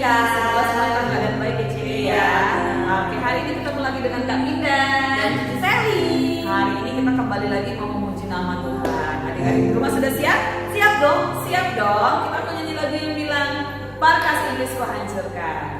Kak. Semoga semua dalam keadaan baik ya Cik ya. Oke, hari ini ketemu lagi dengan Kak Minda Dan Cici Sally. Hari ini kita kembali lagi mau memuji nama Tuhan. Adik-adik di rumah sudah siap? Siap dong. Siap dong. Kita mau nyanyi lagu yang bilang Markas Iblis Kuhancurkan.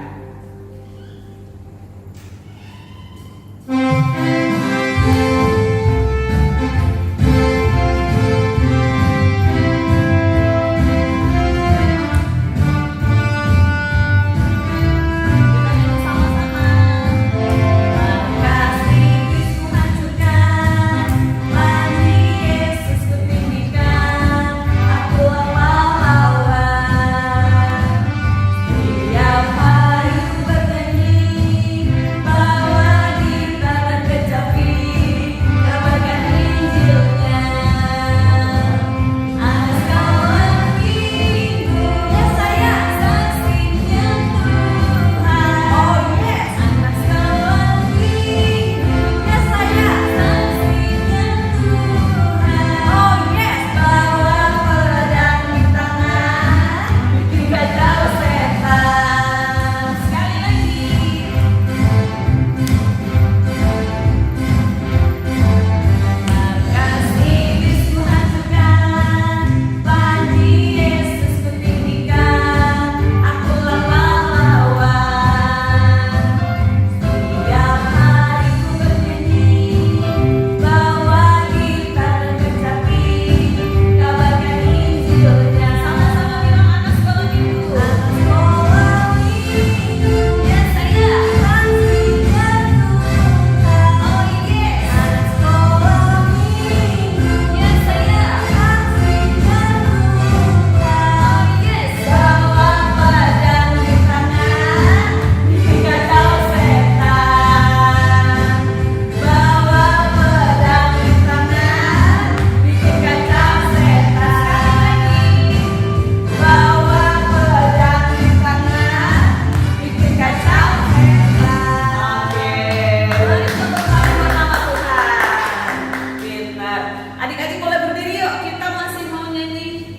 Adik-adik boleh berdiri yuk, kita masih mau nyanyi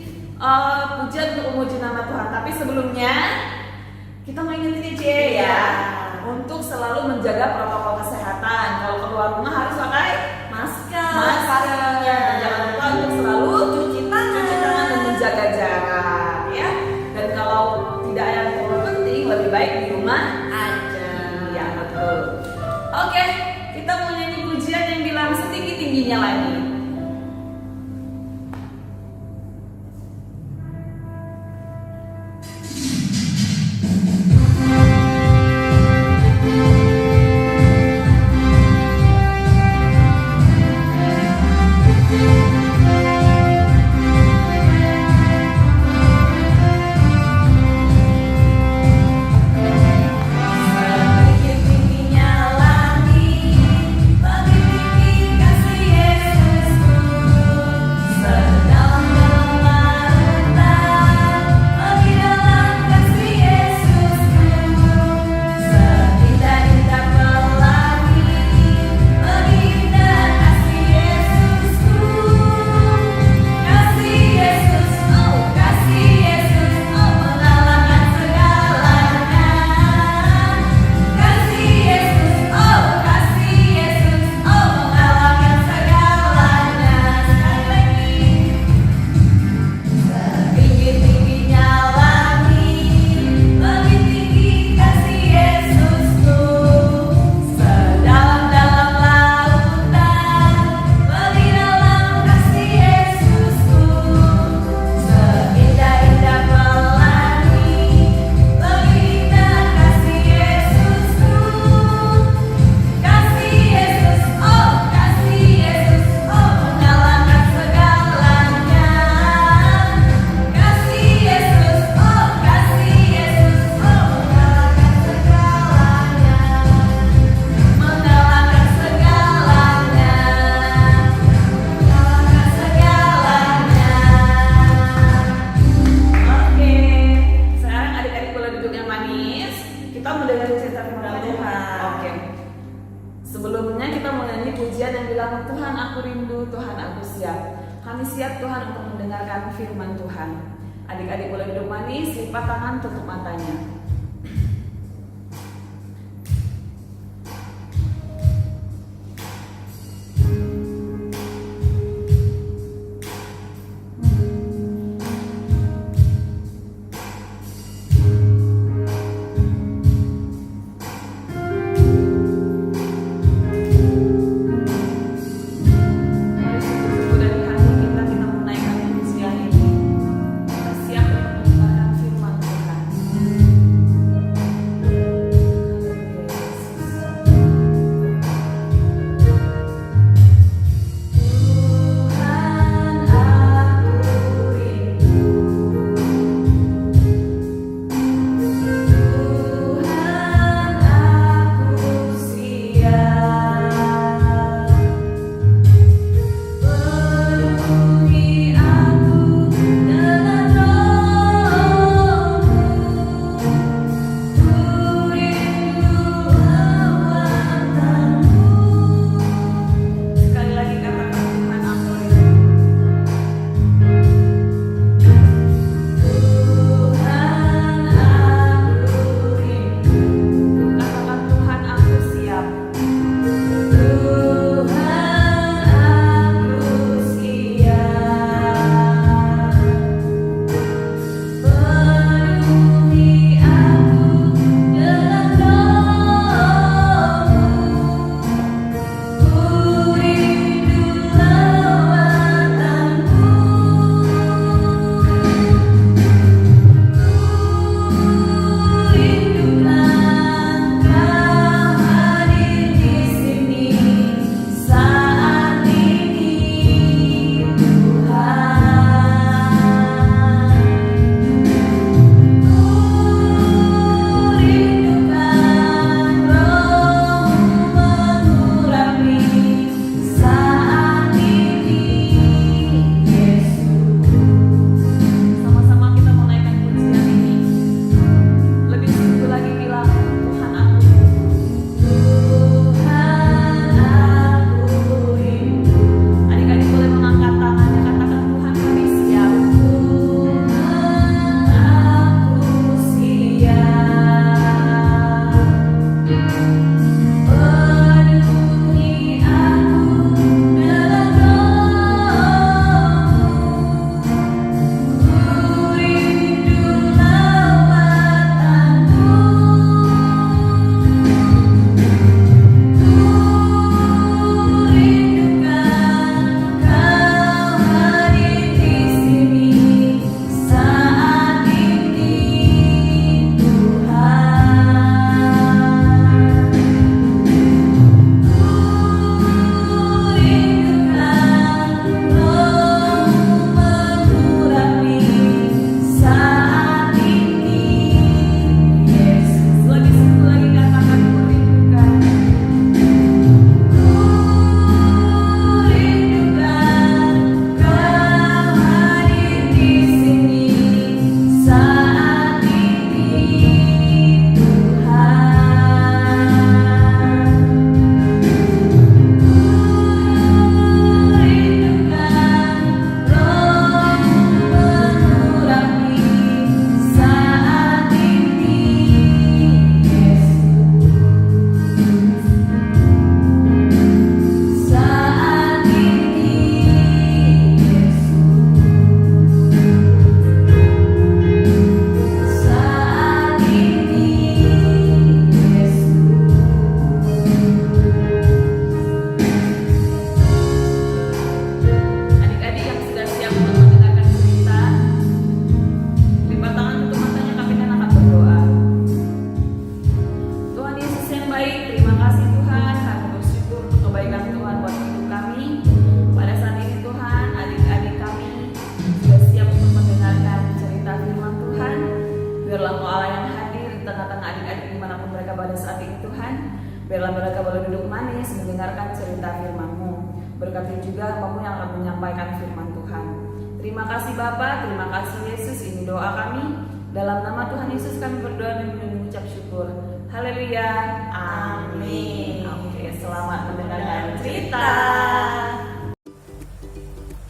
pujian untuk memuji nama Tuhan. Tapi sebelumnya kita mau ingetin aja ya, untuk selalu menjaga protokol kesehatan. Kalau keluar rumah harus pakai masker. Dan jangan lupa untuk selalu cuci tangan dan menjaga jarak ya. Dan kalau tidak ada yang terlalu penting, lebih baik di rumah aja. Ya betul. Oke, kita mau nyanyi pujian yang bilang setinggi-tingginya lagi. Kami siap Tuhan untuk mendengarkan firman Tuhan. Adik-adik boleh duduk manis, lipat tangan, tutup matanya. pada saat ini Tuhan. Biarlah mereka boleh duduk manis mendengarkan cerita firman-Mu. Berkati juga hamba-Mu yang akan menyampaikan firman Tuhan. Terima kasih Bapa, terima kasih Yesus. Ini doa kami. Dalam nama Tuhan Yesus kami berdoa dan mengucap syukur. Haleluya. Amin. Oke, selamat mendengarkan cerita.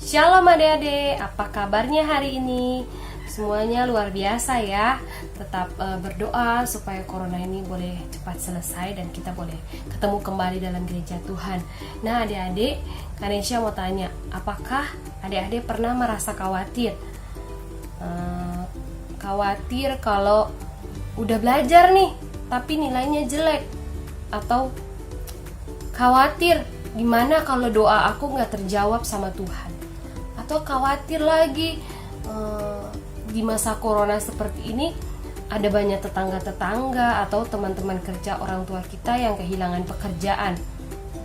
Shalom adik-adik, apa kabarnya hari ini? Semuanya luar biasa ya. Tetap berdoa supaya corona ini boleh cepat selesai dan kita boleh ketemu kembali dalam gereja Tuhan. Nah adik-adik, Kanesha mau tanya, apakah adik-adik pernah merasa khawatir? Khawatir kalau udah belajar nih, tapi nilainya jelek. Atau khawatir gimana kalau doa aku gak terjawab sama Tuhan. Atau khawatir lagi di masa corona seperti ini ada banyak tetangga-tetangga atau teman-teman kerja orang tua kita yang kehilangan pekerjaan.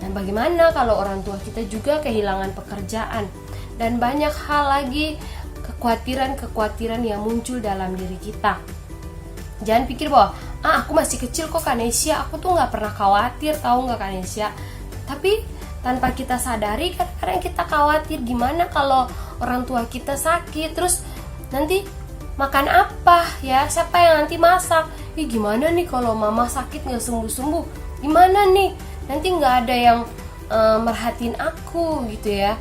Dan bagaimana kalau orang tua kita juga kehilangan pekerjaan? Dan banyak hal lagi, kekhawatiran-kekhawatiran yang muncul dalam diri kita. Jangan pikir bahwa aku masih kecil kok Kanesha, aku tuh gak pernah khawatir, tahu gak Kanesha? Tapi tanpa kita sadari kadang-kadang kita khawatir gimana kalau orang tua kita sakit, terus nanti makan apa ya, siapa yang nanti masak, gimana nih kalau mama sakit gak sembuh-sembuh, gimana nih nanti gak ada yang merhatiin aku gitu ya.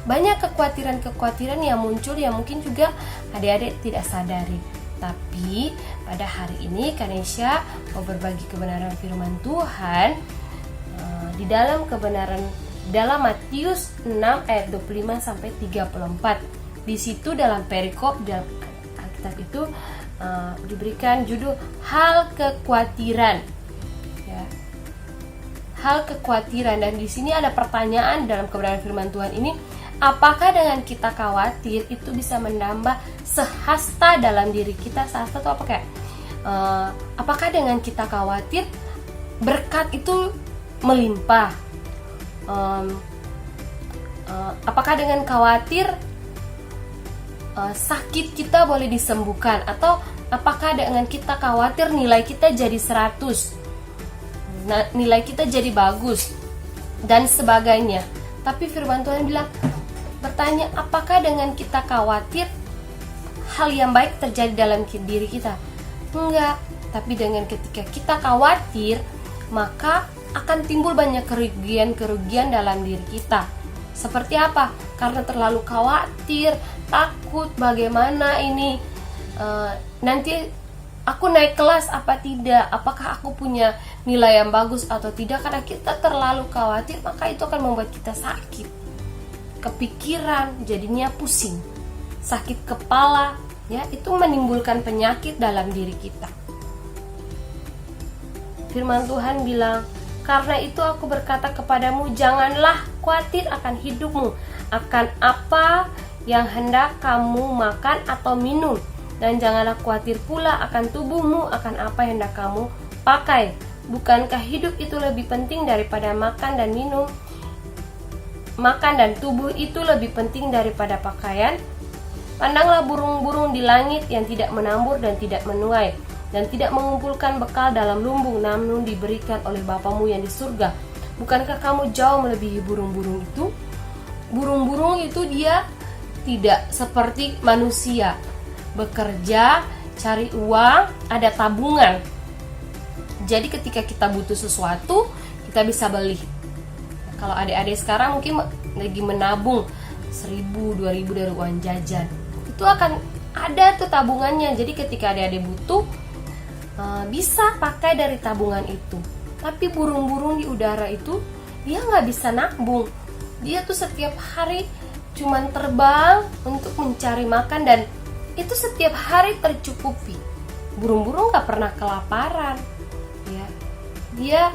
Banyak kekhawatiran-kekhawatiran yang muncul yang mungkin juga adik-adik tidak sadari. Tapi pada hari ini Kanesha mau berbagi kebenaran firman Tuhan di dalam kebenaran dalam Matius 6 ayat 25 sampai 34. Di situ dalam perikop dalam Alkitab itu diberikan judul hal kekhawatiran. Ya. Hal kekhawatiran, dan di sini ada pertanyaan dalam kebenaran firman Tuhan ini, apakah dengan kita khawatir itu bisa menambah sehasta dalam diri kita? Sehasta itu apa kayak? Apakah dengan kita khawatir berkat itu melimpah? Apakah dengan khawatir sakit kita boleh disembuhkan? Atau apakah dengan kita khawatir nilai kita jadi 100, nilai kita jadi bagus dan sebagainya? Tapi firman Tuhan bilang, bertanya, apakah dengan kita khawatir hal yang baik terjadi dalam diri kita? Enggak. Tapi dengan ketika kita khawatir, maka akan timbul banyak kerugian-kerugian dalam diri kita. Seperti apa? Karena terlalu khawatir, takut bagaimana ini nanti aku naik kelas apa tidak, apakah aku punya nilai yang bagus atau tidak. Karena kita terlalu khawatir, maka itu akan membuat kita sakit, kepikiran, jadinya pusing, sakit kepala, ya, itu menimbulkan penyakit dalam diri kita. Firman Tuhan bilang, karena itu aku berkata kepadamu, janganlah khawatir akan hidupmu, akan apa yang hendak kamu makan atau minum, dan janganlah khawatir pula akan tubuhmu, akan apa yang hendak kamu pakai. Bukankah hidup itu lebih penting daripada makan dan minum? Makan dan tubuh itu lebih penting daripada pakaian. Pandanglah burung-burung di langit yang tidak menabur dan tidak menuai, dan tidak mengumpulkan bekal dalam lumbung, namun diberikan oleh Bapamu yang di surga. Bukankah kamu jauh melebihi burung-burung itu? Burung-burung itu dia tidak seperti manusia, bekerja, cari uang, ada tabungan. Jadi ketika kita butuh sesuatu, kita bisa beli. Kalau adik-adik sekarang mungkin lagi menabung 1.000, 2.000 dari uang jajan, itu akan ada tuh tabungannya. Jadi ketika adik-adik butuh, bisa pakai dari tabungan itu. Tapi burung-burung di udara itu dia nggak bisa nabung. Dia tuh setiap hari cuman terbang untuk mencari makan, dan itu setiap hari tercukupi. Burung-burung nggak pernah kelaparan, ya.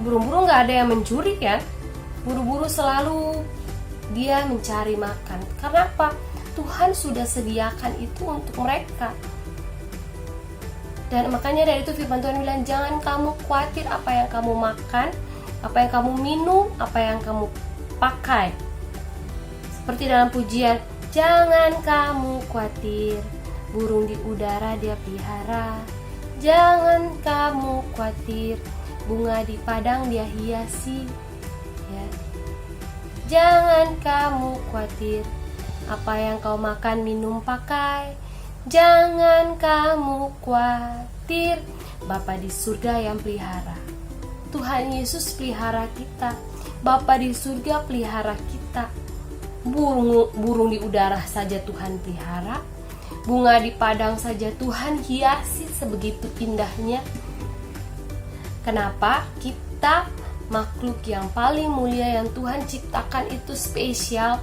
Burung-burung nggak ada yang mencuri kan. Buru-buru selalu dia mencari makan. Karena apa? Tuhan sudah sediakan itu untuk mereka. Dan makanya dari itu firman Tuhan bilang, jangan kamu khawatir apa yang kamu makan, apa yang kamu minum, apa yang kamu pakai. Seperti dalam pujian, jangan kamu khawatir, burung di udara dia pelihara, Jangan kamu khawatir, bunga di padang dia hiasi, ya. Jangan kamu khawatir, apa yang kau makan, minum, pakai. Jangan kamu khawatir, Bapa di surga yang pelihara. Tuhan Yesus pelihara kita, Bapa di surga pelihara kita. Burung di udara saja Tuhan pelihara, bunga di padang saja Tuhan hiasi sebegitu indahnya. Kenapa kita makhluk yang paling mulia yang Tuhan ciptakan itu spesial,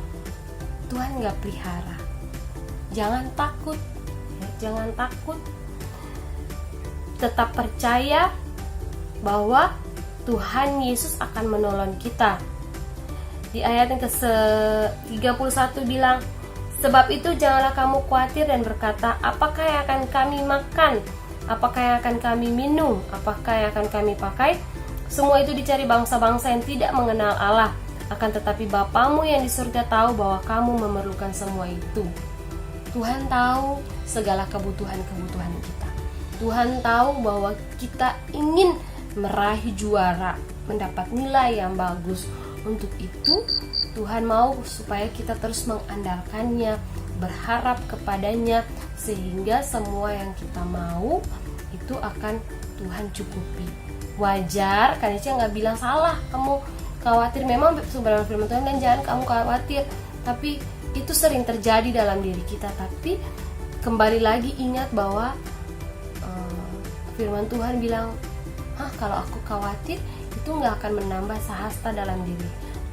Tuhan gak pelihara? Jangan takut, ya, jangan takut. Tetap percaya bahwa Tuhan Yesus akan menolong kita. Di ayat yang ke-31 bilang, sebab itu janganlah kamu khawatir dan berkata, apakah yang akan kami makan? Apakah yang akan kami minum? Apakah yang akan kami pakai? Semua itu dicari bangsa-bangsa yang tidak mengenal Allah. Akan tetapi Bapamu yang di surga tahu bahwa kamu memerlukan semua itu. Tuhan tahu segala kebutuhan-kebutuhan kita. Tuhan tahu bahwa kita ingin meraih juara, mendapat nilai yang bagus. Untuk itu Tuhan mau supaya kita terus mengandalkannya, berharap kepadanya, sehingga semua yang kita mau itu akan Tuhan cukupi. Wajar, kan Ica nggak bilang salah kamu khawatir. Memang sebenarnya firman Tuhan dan jangan kamu khawatir, tapi itu sering terjadi dalam diri kita. Tapi kembali lagi ingat bahwa firman Tuhan bilang, kalau aku khawatir itu nggak akan menambah sahasta dalam diri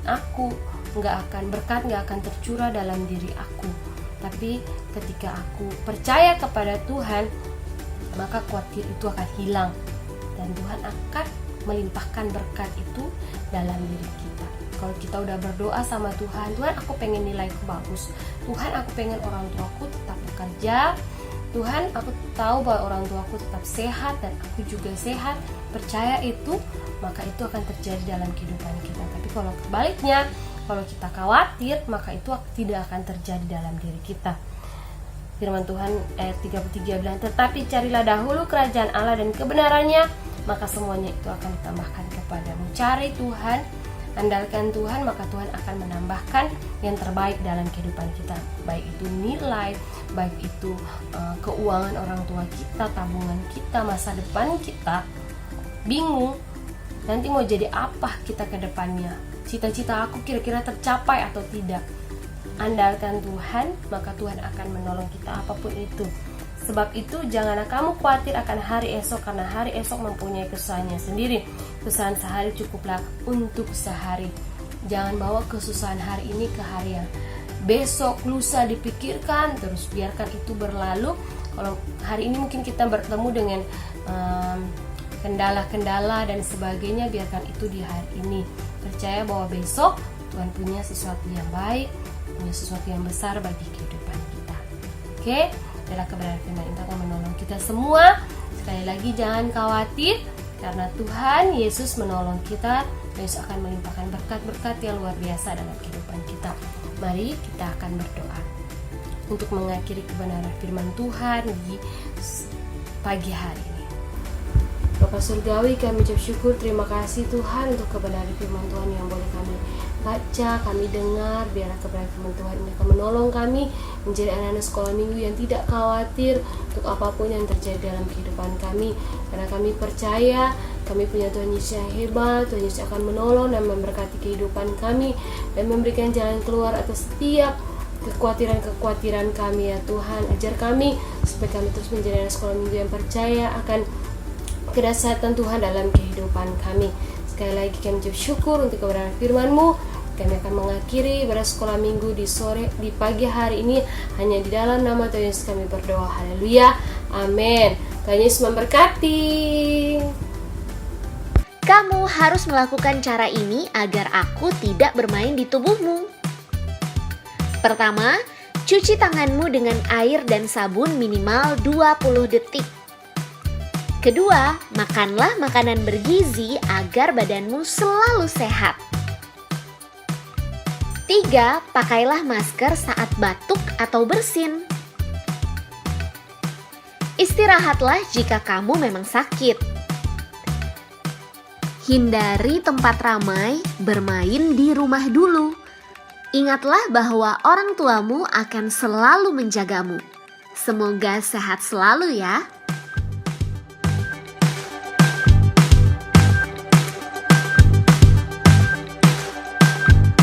aku, berkat nggak akan tercurah dalam diri aku. Tapi ketika aku percaya kepada Tuhan, maka khawatir itu akan hilang dan Tuhan akan melimpahkan berkat itu dalam diri kita. Kalau kita udah berdoa sama Tuhan, Tuhan aku pengen nilaiku bagus, Tuhan aku pengen orang tuaku tetap bekerja, Tuhan aku tahu bahwa orang tuaku tetap sehat dan aku juga sehat, percaya itu, maka itu akan terjadi dalam kehidupan kita. Tapi kalau kebaliknya, kalau kita khawatir, maka itu tidak akan terjadi dalam diri kita. Firman Tuhan ayat 33 bilang, tetapi carilah dahulu kerajaan Allah dan kebenarannya, maka semuanya itu akan ditambahkan kepadamu. Cari Tuhan, andalkan Tuhan, maka Tuhan akan menambahkan yang terbaik dalam kehidupan kita. Baik itu nilai, baik itu keuangan orang tua kita, tabungan kita, masa depan kita. Bingung, nanti mau jadi apa kita ke depannya? Cita-cita aku kira-kira tercapai atau tidak? Andalkan Tuhan, maka Tuhan akan menolong kita apapun itu. Sebab itu janganlah kamu khawatir akan hari esok, karena hari esok mempunyai kesusahannya sendiri. Kesusahan sehari cukuplah untuk sehari. Jangan bawa kesusahan hari ini ke hari yang besok, lusa dipikirkan, terus biarkan itu berlalu. Kalau hari ini mungkin kita bertemu dengan kendala-kendala dan sebagainya, biarkan itu di hari ini. Percaya bahwa besok Tuhan punya sesuatu yang baik, punya sesuatu yang besar bagi kehidupan kita. Oke? Adalah kebenaran firman itu akan menolong kita semua. Sekali lagi jangan khawatir, karena Tuhan Yesus menolong kita. Yesus akan melimpahkan berkat-berkat yang luar biasa dalam kehidupan kita. Mari kita akan berdoa untuk mengakhiri kebenaran firman Tuhan di pagi hari ini. Bapa Surgawi, kami ucap syukur, terima kasih Tuhan untuk kebenaran firman Tuhan yang boleh kami baca, kami dengar. Biarlah kebenaran firman Tuhan ini akan menolong kami menjadi anak-anak sekolah minggu yang tidak khawatir untuk apapun yang terjadi dalam kehidupan kami, karena kami percaya kami punya Tuhan Yesus yang hebat. Tuhan Yesus akan menolong dan memberkati kehidupan kami dan memberikan jalan keluar atas setiap kekhawatiran kami ya Tuhan. Ajar kami supaya kami terus menjadi anak sekolah minggu yang percaya akan kedahsyatan Tuhan dalam kehidupan kami. Sekali lagi kami ucap syukur untuk kebenaran firman-Mu. Kami akan mengakhiri ibadah sekolah minggu di pagi hari ini hanya di dalam nama Tuhan Yesus kami berdoa. Haleluya. Amin. Tuhan Yesus memberkati. Kamu harus melakukan cara ini agar aku tidak bermain di tubuhmu. Pertama, cuci tanganmu dengan air dan sabun minimal 20 detik. Kedua, makanlah makanan bergizi agar badanmu selalu sehat. 3. Pakailah masker saat batuk atau bersin. Istirahatlah jika kamu memang sakit. Hindari tempat ramai, bermain di rumah dulu. Ingatlah bahwa orang tuamu akan selalu menjagamu. Semoga sehat selalu ya.